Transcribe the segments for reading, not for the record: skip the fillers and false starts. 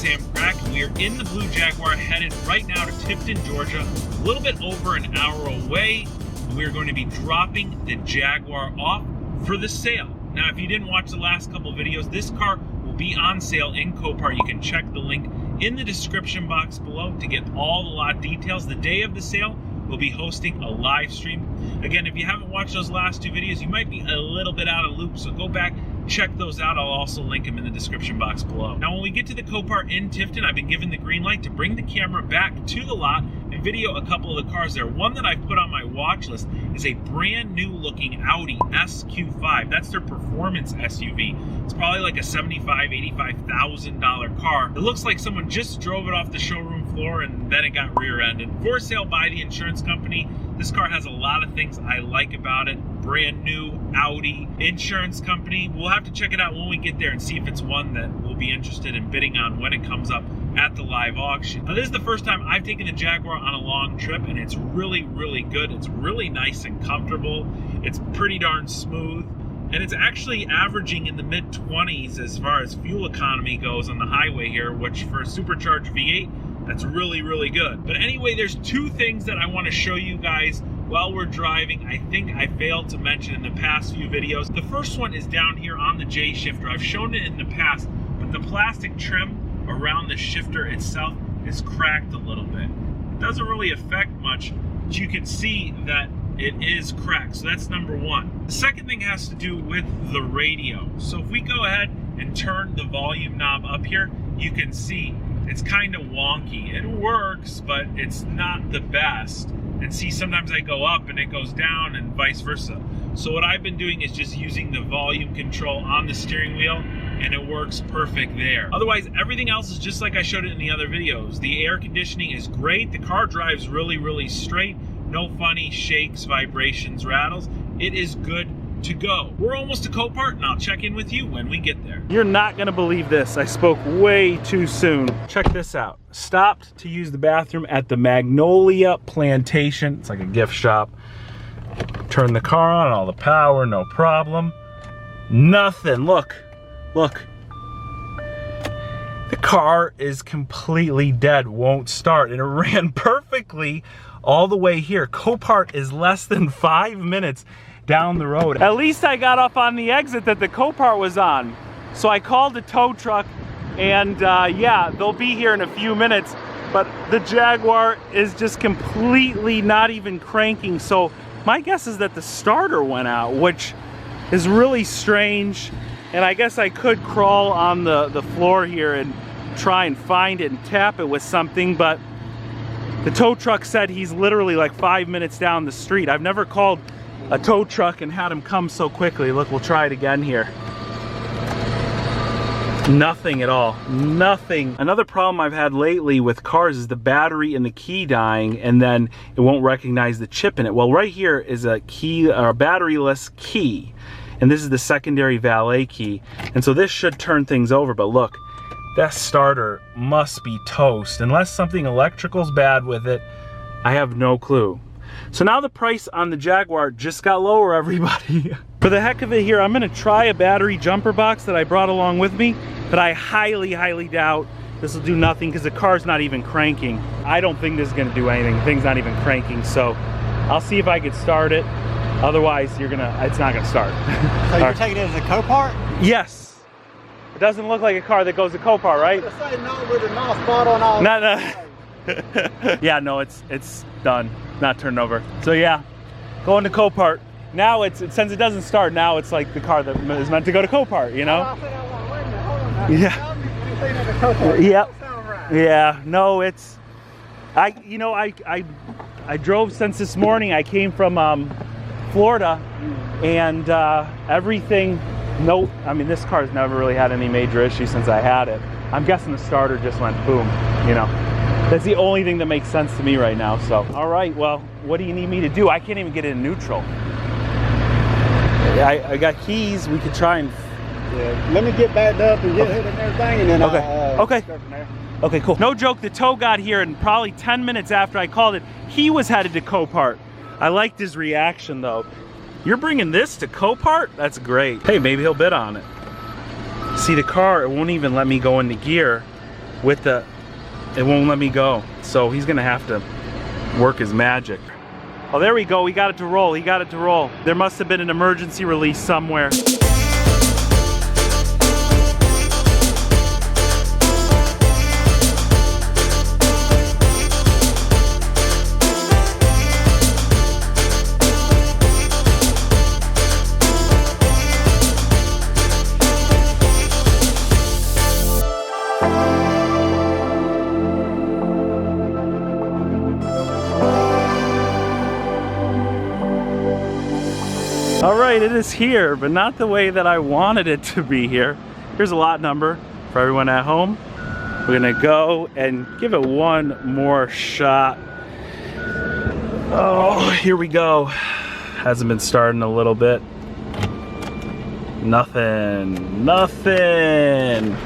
Sam Crack. We are in the blue Jaguar, headed right now to Tifton, Georgia, a little bit over an hour away. We're going to be dropping the Jaguar off for the sale. Now, if you didn't watch the last couple videos, this car will be on sale in Copart. You can check the link in the description box below to get all the lot details. The day of the sale, we'll be hosting a live stream. Again, if you haven't watched those last two videos, you might be a little bit out of loop, so go back, check those out. I'll also link them in the description box below. Now, when we get to the Copart in Tifton, I've been given the green light to bring the camera back to the lot and video a couple of the cars there. One that I've put on my watch list is a brand new looking Audi SQ5. That's their performance SUV. It's probably like a $75,000, $85,000 car. It looks like someone just drove it off the showroom floor and then it got rear-ended. For sale by the insurance company. This car has a lot of things I like about it. Brand new Audi insurance company. We'll have to check it out when we get there and see if it's one that we'll be interested in bidding on when it comes up at the live auction. Now, this is the first time I've taken a Jaguar on a long trip, and it's really, really good. It's really nice and comfortable. It's pretty darn smooth, and it's actually averaging in the mid-20s as far as fuel economy goes on the highway here, which for a supercharged V8, that's really, really good. But anyway, there's two things that I want to show you guys while we're driving. I think I failed to mention in the past few videos. The first one is down here on the J shifter. I've shown it in the past, but the plastic trim around the shifter itself is cracked a little bit. It doesn't really affect much, but you can see that it is cracked. So that's number one. The second thing has to do with the radio. So if we go ahead and turn the volume knob up here, you can see it's kind of wonky. It works, but it's not the best. And see, sometimes I go up and it goes down and vice versa. So what I've been doing is just using the volume control on the steering wheel, and it works perfect there. Otherwise, everything else is just like I showed it in the other videos. The air conditioning is great. The car drives really, really straight. No funny shakes, vibrations, rattles. It is good to go. We're almost to Copart, and I'll check in with you when we get there. You're not gonna believe this. I spoke way too soon. Check this out. Stopped to use the bathroom at the Magnolia Plantation. It's like a gift shop. Turn the car on, all the power, no problem. Nothing. Look. Look. The car is completely dead, won't start, and it ran perfectly all the way here. Copart is less than 5 minutes down the road. At least I got off on the exit that the Copart was on. So I called the tow truck, and yeah, they'll be here in a few minutes, but the Jaguar is just completely not even cranking. So my guess is that the starter went out, which is really strange. And I guess I could crawl on the floor here and try and find it and tap it with something, but the tow truck said he's literally like 5 minutes down the street. I've never called a tow truck and had him come so quickly. Look, we'll try it again here. Nothing at all, nothing. Another problem I've had lately with cars is the battery and the key dying, and then it won't recognize the chip in it. Well, right here is a key, or a batteryless key, and this is the secondary valet key. And so this should turn things over, but look, that starter must be toast. Unless something electrical's bad with it, I have no clue. So now the price on the Jaguar just got lower, everybody. For the heck of it here, I'm gonna try a battery jumper box that I brought along with me, but I highly, highly doubt this will do nothing because the car's not even cranking. I don't think this is gonna do anything. The thing's not even cranking, so I'll see if I can start it. Otherwise, it's not gonna start. So you're taking it as a Copart? Yes. It doesn't look like a car that goes to Copart, right? I say no with a nice spot on all. No. Yeah, no, it's done. Not turned over. So yeah, going to Copart. Now since it doesn't start, now it's like the car that is meant to go to Copart, you know? Yeah. Yep. Yeah. No, I drove since this morning. I came from Florida, and everything. Nope. I mean, this car's never really had any major issues since I had it. I'm guessing the starter just went boom. You know. That's the only thing that makes sense to me right now. So, all right, well, what do you need me to do? I can't even get it in neutral. I got keys. We could try and... Yeah, let me get backed up and get hit and everything, and then okay. Okay, cool. No joke, the tow got here, and probably 10 minutes after I called it, he was headed to Copart. I liked his reaction, though. You're bringing this to Copart? That's great. Hey, maybe he'll bid on it. See, the car, it won't even let me go into gear with the, it won't let me go. So he's gonna have to work his magic. Oh, there we go, he got it to roll, he got it to roll. There must have been an emergency release somewhere. All right, it is here, but not the way that I wanted it to be here. Here's a lot number for everyone at home. We're gonna go and give it one more shot. Oh, here we go. Hasn't been starting a little bit. Nothing, nothing.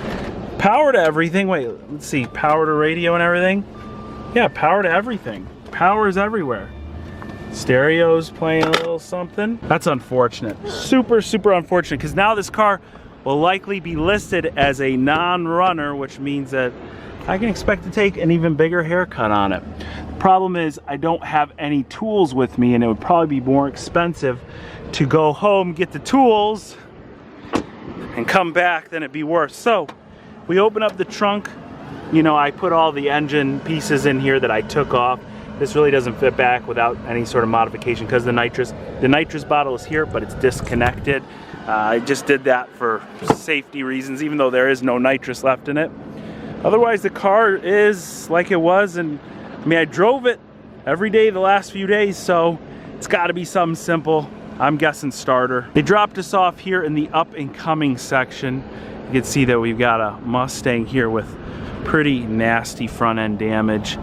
Power to everything. Wait, let's see, power to radio and everything. Yeah, power to everything. Power is everywhere. Stereo's playing a little something. That's unfortunate. Super, super unfortunate, because now this car will likely be listed as a non-runner, which means that I can expect to take an even bigger haircut on it. The problem is I don't have any tools with me, and it would probably be more expensive to go home, get the tools, and come back than it'd be worth. So we open up the trunk. You know, I put all the engine pieces in here that I took off. This really doesn't fit back without any sort of modification because the nitrous bottle is here, but it's disconnected. I just did that for safety reasons, even though there is no nitrous left in it. Otherwise, the car is like it was, and I mean, I drove it every day the last few days, so it's got to be something simple. I'm guessing starter. They dropped us off here in the up and coming section. You can see that we've got a Mustang here with pretty nasty front end damage.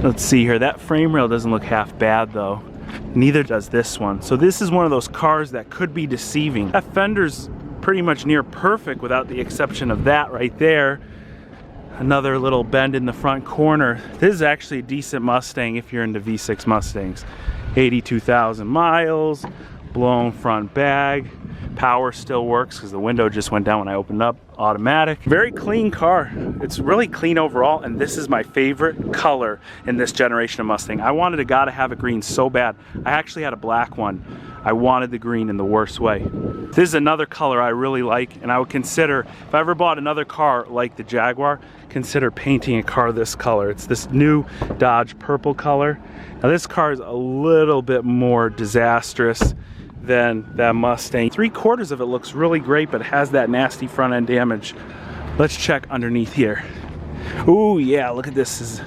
Let's see here, that frame rail doesn't look half bad though. Neither does this one. So this is one of those cars that could be deceiving. That fender's pretty much near perfect without the exception of that right there. Another little bend in the front corner. This is actually a decent Mustang if you're into V6 Mustangs. 82,000 miles, blown front bag. Power still works because the window just went down when I opened up. Automatic. Very clean car. It's really clean overall, and this is my favorite color in this generation of Mustang. I wanted gotta have a green so bad. I actually had a black one. I wanted the green in the worst way. This is another color I really like, and I would consider, if I ever bought another car like the Jaguar, consider painting a car this color. It's this new Dodge purple color. Now this car is a little bit more disastrous than that Mustang. 3/4 of it looks really great, but it has that nasty front end damage. Let's check underneath here. Ooh, yeah, look at this.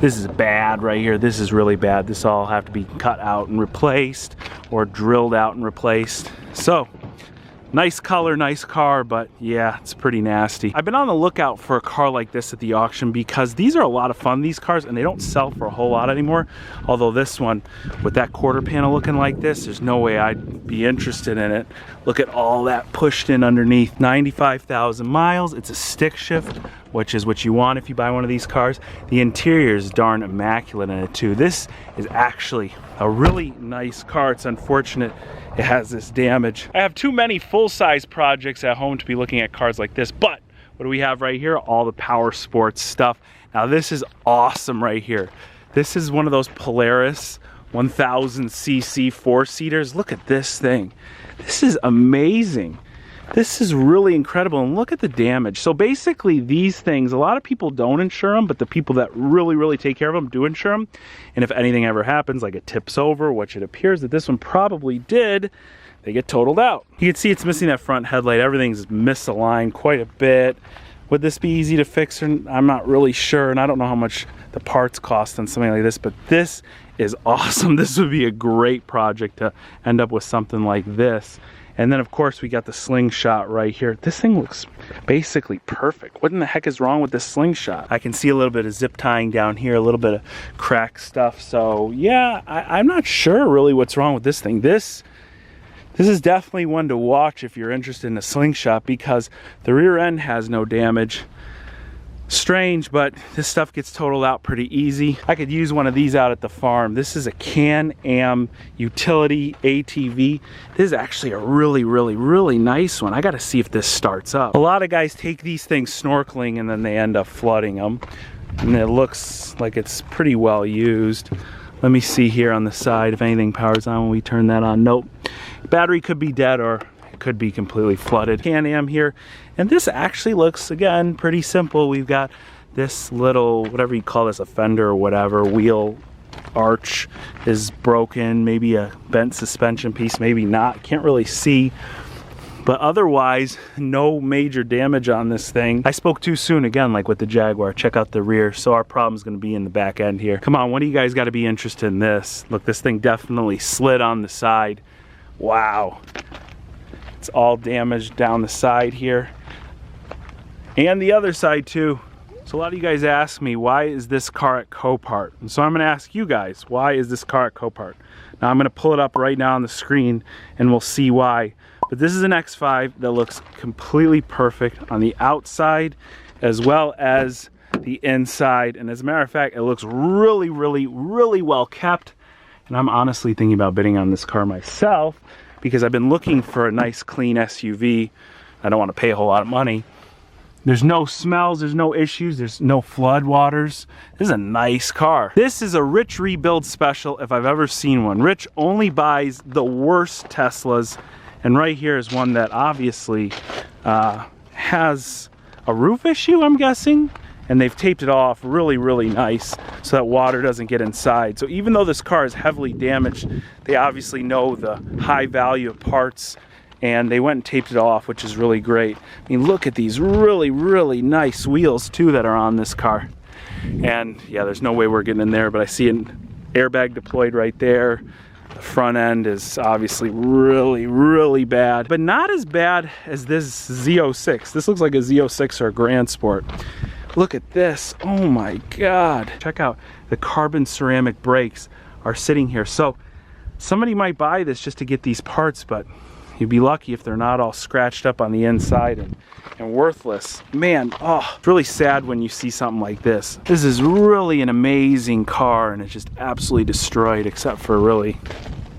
This is bad right here. This is really bad. This all have to be cut out and replaced or drilled out and replaced. So, nice color, nice car, but yeah, it's pretty nasty. I've been on the lookout for a car like this at the auction because these are a lot of fun, these cars, and they don't sell for a whole lot anymore. Although this one, with that quarter panel looking like this, there's no way I'd be interested in it. Look at all that pushed in underneath. 95,000 miles. It's a stick shift, which is what you want if you buy one of these cars. The interior is darn immaculate in it too. This is actually a really nice car. It's unfortunate it has this damage. I have too many full-size projects at home to be looking at cars like this, but what do we have right here? All the power sports stuff. Now this is awesome right here. This is one of those Polaris 1000cc four-seaters. Look at this thing. This is amazing. This is really incredible, and look at the damage. So basically these things, a lot of people don't insure them, but the people that really take care of them do insure them. And if anything ever happens, like it tips over, which it appears that this one probably did, they get totaled out. You can see it's missing that front headlight. Everything's misaligned quite a bit. Would this be easy to fix? I'm not really sure, and I don't know how much the parts cost on something like this, but this is awesome. This would be a great project to end up with something like this. And then of course we got the slingshot right here. This thing looks basically perfect. What in the heck is wrong with this slingshot? I can see a little bit of zip tying down here, a little bit of crack stuff. So yeah, I'm not sure really what's wrong with this thing. This is definitely one to watch if you're interested in a slingshot, because the rear end has no damage. Strange, but this stuff gets totaled out pretty easy. I could use one of these out at the farm. This is a Can-Am utility ATV. This is actually a really nice one. I gotta see if this starts up. A lot of guys take these things snorkeling and then they end up flooding them. And it looks like it's pretty well used. Let me see here on the side if anything powers on when we turn that on. Nope. Battery could be dead or it could be completely flooded. Can-Am here. And this actually looks, again, pretty simple. We've got this little, whatever you call this, a fender or whatever, wheel arch is broken. Maybe a bent suspension piece, maybe not. Can't really see. But otherwise, no major damage on this thing. I spoke too soon again, like with the Jaguar. Check out the rear. So our problem's gonna be in the back end here. Come on, one of you guys gotta be interested in this. Look, this thing definitely slid on the side. Wow. It's all damaged down the side here. And the other side too. So a lot of you guys ask me, why is this car at Copart? And so I'm gonna ask you guys, why is this car at Copart? Now I'm gonna pull it up right now on the screen and we'll see why. But this is an X5 that looks completely perfect on the outside as well as the inside. And as a matter of fact, it looks really well kept. And I'm honestly thinking about bidding on this car myself because I've been looking for a nice clean SUV. I don't want to pay a whole lot of money. There's no smells, there's no issues, there's no flood waters. This is a nice car. This is a Rich rebuild special if I've ever seen one. Rich only buys the worst Teslas. And right here is one that obviously has a roof issue, I'm guessing. And they've taped it off really nice so that water doesn't get inside. So even though this car is heavily damaged, they obviously know the high value of parts and they went and taped it off, which is really great. I mean, look at these really nice wheels too that are on this car. And yeah, there's no way we're getting in there, but I see an airbag deployed right there. The front end is obviously really bad, but not as bad as this Z06. This looks like a Z06 or a Grand Sport. Look at this, oh my God. Check out the carbon ceramic brakes are sitting here. So somebody might buy this just to get these parts, but you'd be lucky if they're not all scratched up on the inside and worthless. Man, oh, it's really sad when you see something like this. This is really an amazing car and it's just absolutely destroyed except for really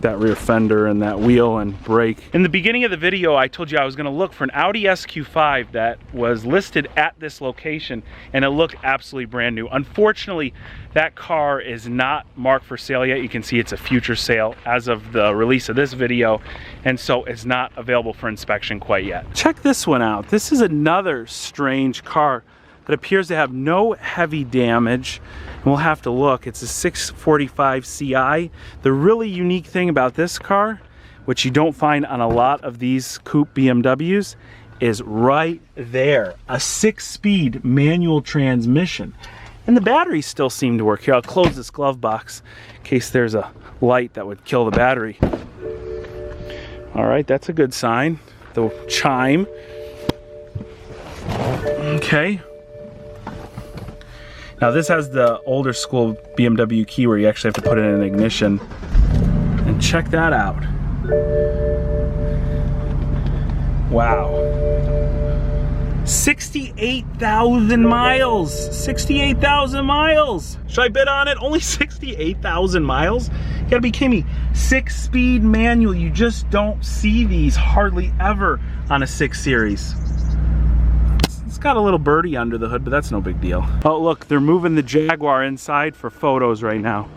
that rear fender and that wheel and brake. In the beginning of the video, I told you I was gonna look for an Audi SQ5 that was listed at this location and it looked absolutely brand new. Unfortunately, that car is not marked for sale yet. You can see it's a future sale as of the release of this video, and so it's not available for inspection quite yet. Check this one out. This is another strange car that appears to have no heavy damage. And we'll have to look. It's a 645 Ci. The really unique thing about this car, which you don't find on a lot of these coupe BMWs, is right there. A 6-speed manual transmission. And the batteries still seem to work. Here, I'll close this glove box in case there's a light that would kill the battery. All right, that's a good sign. The chime. Okay. Now this has the older school BMW key where you actually have to put it in an ignition. And check that out. Wow. 68,000 miles. 68,000 miles. Should I bid on it? Only 68,000 miles? You gotta be kidding me. 6-speed manual. You just don't see these hardly ever on a 6 Series. It's got a little birdie under the hood, but that's no big deal. Oh, look, they're moving the Jaguar inside for photos right now.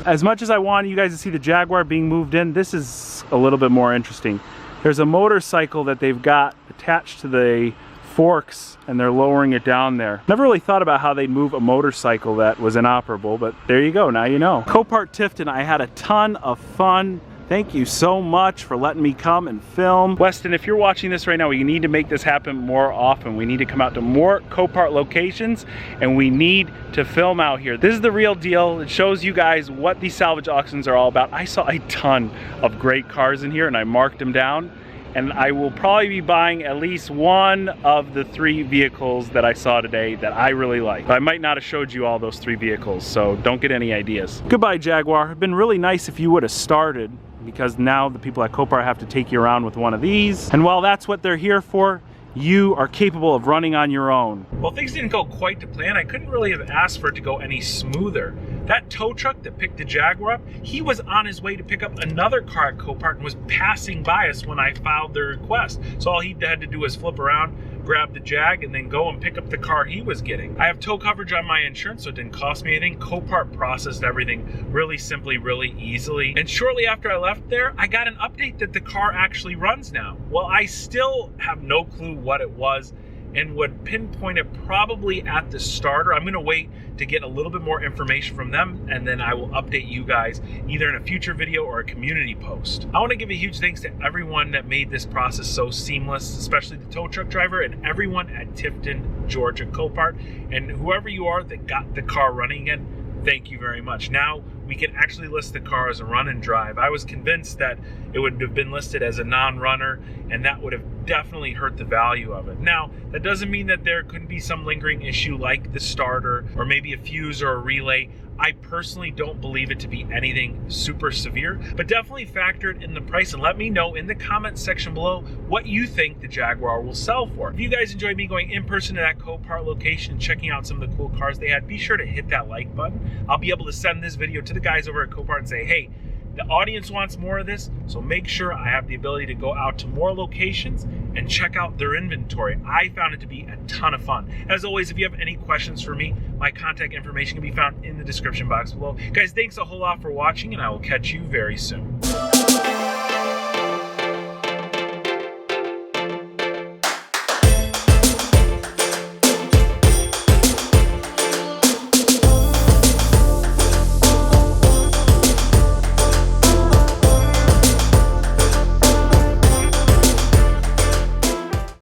As much as I wanted you guys to see the Jaguar being moved in, this is a little bit more interesting. There's a motorcycle that they've got attached to the forks and they're lowering it down there. Never really thought about how they'd move a motorcycle that was inoperable, but there you go, now you know. Copart Tifton, I had a ton of fun. Thank you so much for letting me come and film. Weston, if you're watching this right now, we need to make this happen more often. We need to come out to more Copart locations and we need to film out here. This is the real deal. It shows you guys what these salvage auctions are all about. I saw a ton of great cars in here and I marked them down. and I will probably be buying at least one of the 3 vehicles that I saw today that I really like. But I might not have showed you all those 3 vehicles, so don't get any ideas. Goodbye, Jaguar. It'd been really nice if you would have started, because now the people at Copart have to take you around with one of these. And while that's what they're here for, you are capable of running on your own. Well, things didn't go quite to plan. I couldn't really have asked for it to go any smoother. That tow truck that picked the Jaguar up, he was on his way to pick up another car at Copart and was passing by us when I filed the request. So all he had to do was flip around, grab the Jag, and then go and pick up the car he was getting. I have tow coverage on my insurance, so it didn't cost me anything. Copart processed everything really simply, really easily. And shortly after I left there, I got an update that the car actually runs now. Well, I still have no clue what it was and would pinpoint it probably at the starter. I'm gonna wait to get a little bit more information from them, and then I will update you guys either in a future video or a community post. I wanna give a huge thanks to everyone that made this process so seamless, especially the tow truck driver and everyone at Tifton, Georgia Copart, and whoever you are that got the car running again, thank you very much. Now we can actually list the car as a run and drive. I was convinced that it would have been listed as a non-runner, and that would have definitely hurt the value of it. Now, that doesn't mean that there couldn't be some lingering issue like the starter or maybe a fuse or a relay. I personally don't believe it to be anything super severe, but definitely factor it in the price and let me know in the comments section below what you think the Jaguar will sell for. If you guys enjoyed me going in person to that Copart location and checking out some of the cool cars they had, be sure to hit that like button. I'll be able to send this video to the guys over at Copart and say, hey, the audience wants more of this, so make sure I have the ability to go out to more locations and check out their inventory. I found it to be a ton of fun. As always, if you have any questions for me, my contact information can be found in the description box below. Guys, thanks a whole lot for watching, and I will catch you very soon.